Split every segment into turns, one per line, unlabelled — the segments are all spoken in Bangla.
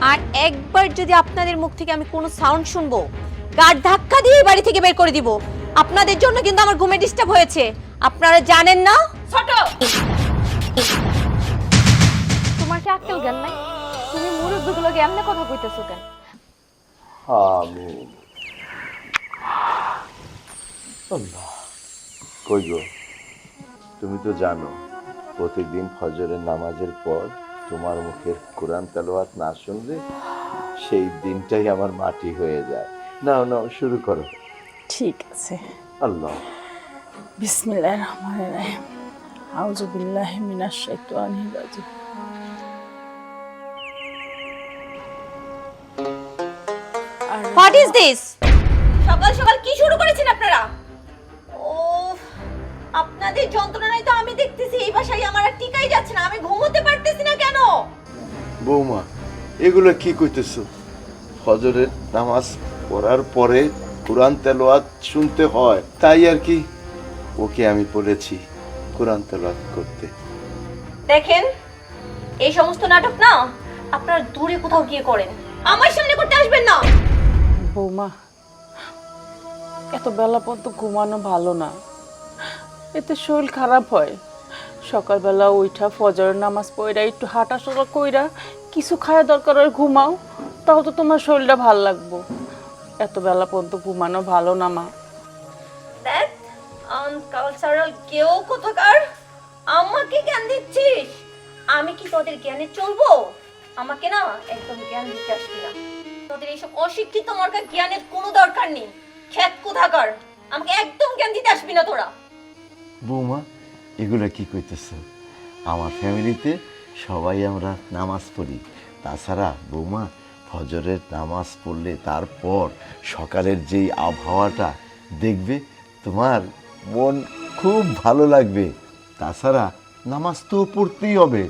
আর একবার যদি আপনাদের মুখ থেকে আমি কোনো সাউন্ড শুনবো, গাড় ধাক্কা দিয়ে বাড়ি থেকে বের করে দিব। আপনাদের জন্য কিন্তু আমার ঘুমে ডিস্টার্ব হয়েছে, আপনারা জানেন না? ছোট, তোমার কি আক্কেল জ্ঞান নাই? তুমি মুরব্বিগুলোকে এমনি কথা কইতেছো কেন?
আমিন। আল্লাহ। কই গো, তুমি তো জানো প্রতিদিন ফজরের নামাজের পর তোমার মুখের কোরআন তেলাওয়াত না শুনলে সেই দিনটাই আমার মাটি হয়ে যায়। নাও নাও, শুরু করো।
ঠিক আছে।
আল্লাহ।
বিসমিল্লাহির রহমানির রহিম। আউযু বিল্লাহি মিনাশ শাইতানির রাজিম।
What is this? সকাল সকাল কি শুরু করেছেন আপনারা? ও, আপনাদের যন্ত্রণায় তো আমি দেখতেছি এই বাসায় আমার আর টিকাই যাচ্ছে না, আমি ঘুমোতে পারতেছি না। কেন?
বৌমা, এগুলো কি কইতেছো? ফজরের নামাজ পড়ার পরে কোরআন তেলাওয়াত শুনতে হয়, তাই আর কি ওকে আমি বলেছি কোরআন তেলাওয়াত করতে।
দেখেন, এই সমস্ত নাটক না আপনারা দূরে কোথাও গিয়ে করেন, আমার সামনে করতে আসবেন না।
বৌমা, এত বেলা পর্যন্ত ঘুমানো ভালো না, এতে শরীর খারাপ হয়। সকালবেলা উঠা ফজরের নামাজ পড়া একটু হাঁটাচলা কইরা কিছু খাওয়া দরকার হয়, ঘুমাও, তাও তো তোমার শরীরটা ভালো লাগবো। এত বেলা পর্যন্ত ঘুমানো ভালো না মা।
দেখ, আনকালচারাল কেউ কোথাকার, আমাকে জ্ঞান দিচ্ছিস? আমি কি তোদের জ্ঞানে চলবো? আমাকে না একদম জ্ঞান দিতে আসবি না। তোদের এইসব অশিক্ষিত মার্কা জ্ঞানের কোনো দরকার নেই। খ্যাত কোথাকার, আমাকে একদম জ্ঞান দিতে আসবি না তোরা।
বৌমা, এগুলো কি কইতেছ? আমার ফ্যামিলিতে সবাই আমরা নামাজ পড়ি। তাছাড়া বৌমা, ফজরের নামাজ পড়লে তারপর সকালের যেই আবহাওয়াটা দেখবে, তোমার মন খুব ভালো লাগবে। তাছাড়া নামাজ তো পড়তেই হবে।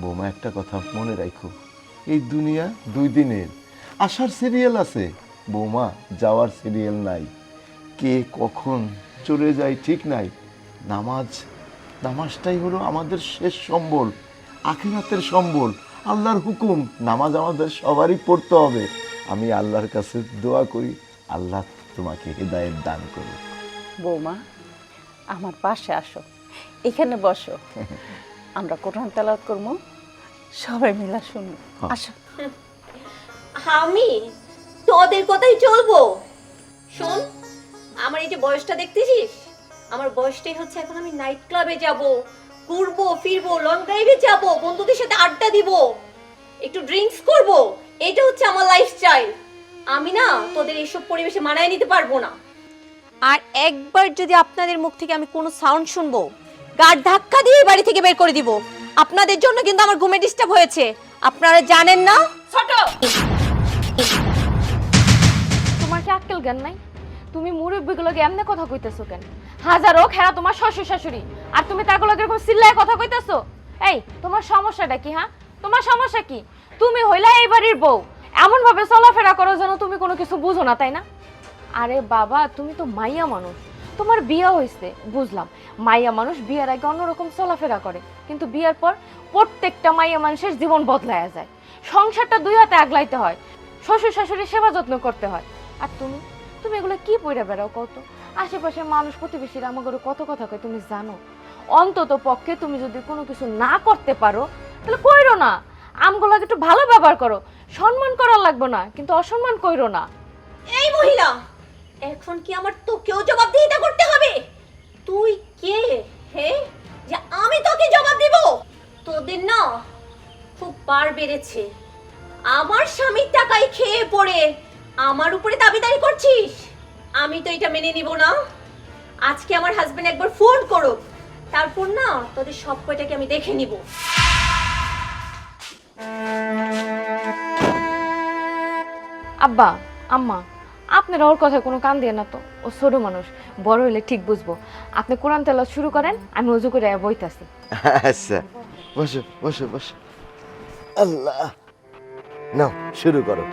বৌমা, একটা কথা মনে রাখো, এই দুনিয়া 2 দিনের, আসার সিরিয়াল আছে বৌমা, যাওয়ার সিরিয়াল নাই। কে কখন চলে যায় ঠিক নাই। নামাজটাই হলো আমাদের শেষ সম্বল, আখিরাতের সম্বল, আল্লাহর হুকুম। নামাজ আমাদের সবারই পড়তে হবে। আমি আল্লাহর কাছে দোয়া করি, আল্লাহ তোমাকে হেদায়েত দান করুন।
বৌমা, আমার পাশে আসো, এখানে বসো, আমরা কোরআন তেলাওয়াত করবো, সবাই মিলে শুনবো। আসো।
আমি তোদের কথাই চলবো? শোন, আমার এই যে বয়সটা দেখতেছিস, আমার বয়সটাই হচ্ছে এখন আমি নাইট ক্লাবে যাব, ঘুরবো ফিরবো, লং ড্রাইভে যাব, বন্ধুদের সাথে আড্ডা দিব, একটু ড্রিঙ্কস করব। এটা হচ্ছে আমার লাইফস্টাইল। আমি না তোদের এইসব পরিবেশে মানায় নিতে পারবো না। আর একবার যদি আপনাদের মুখ থেকে আমি কোনো সাউন্ড শুনবো, গাড় ধাক্কা দিয়ে বাড়ি থেকে বের করে দিব। আপনাদের জন্য কিন্তু আমার ঘুমে ডিস্টার্ব হয়েছে, আপনারা জানেন না? ছোট, তোমার কি আক্কেল জ্ঞান নাই? তুমি মুরব্বিগুলোকে এমনি কথা কইতেছো কেন? হাজারো খেরা তোমার শ্বশুর শাশুড়ি, আর তুমি তাগুলোকে এরকম চিল্লায় কথা কইতেছো। এই, তোমার সমস্যাটা কি? হ্যাঁ, তোমার সমস্যা কি? তুমি হইলা এই বাড়ির বউ, এমন ভাবে চলাফেরা করো যেন তুমি কোনো কিছু বুঝো না, তাই না? আরে বাবা, তুমি তো মাইয়া মানুষ, তোমার বিয়ে হয়েছে বুঝলাম। মাইয়া মানুষ বিয়ের আগে অন্যরকম চলাফেরা করে, কিন্তু বিয়ের পর প্রত্যেকটা মাইয়া মানুষের জীবন বদলায়া যায়। সংসারটা 2 হাতে আগলাইতে হয়, শ্বশুর শাশুড়ির সেবা যত্ন করতে হয়। আর তুমি তুমি এগুলো কি পইরা বেড়াও কত? আশেপাশের মানুষ প্রতিবেশীরা আমাকে কত কথা কয় তুমি জানো? অন্তত পক্ষে তুমি যদি কোনো কিছু না করতে পারো তাহলে কইরো না। আমগুলোকে একটু ভালো ব্যবহার করো, সম্মান করার লাগবে না, কিন্তু অসম্মান কইরো না। এই মহিলা, এখন কি আমার তোকেও জবাবদিহিতা করতে হবে? তুই কে হে যে আমি তোকে জবাব দিব? তোদের না খুব বার বেড়েছে। আমার স্বামীর টাকায় খেয়ে পড়ে আমার উপরে দাবিদারি করছিস? আমি তো এটা মেনে নিব না। আজকে আমার হাজবেন্ড একবার ফোন করুক, তারপর না তোদের সব কয়টাকে আমি দেখে নিব। আব্বা, আম্মা, আপনারা ওর কথায় কোনো কান দিয়ে না তো, ও ছোট মানুষ, বড় হলে ঠিক বুঝবো। আপনি কোরআন তেলাওয়াত শুরু করেন, আমি ওযু করে বইতাছি।
আচ্ছা, বসো বসো বসো। আল্লাহ, নাও শুরু করো।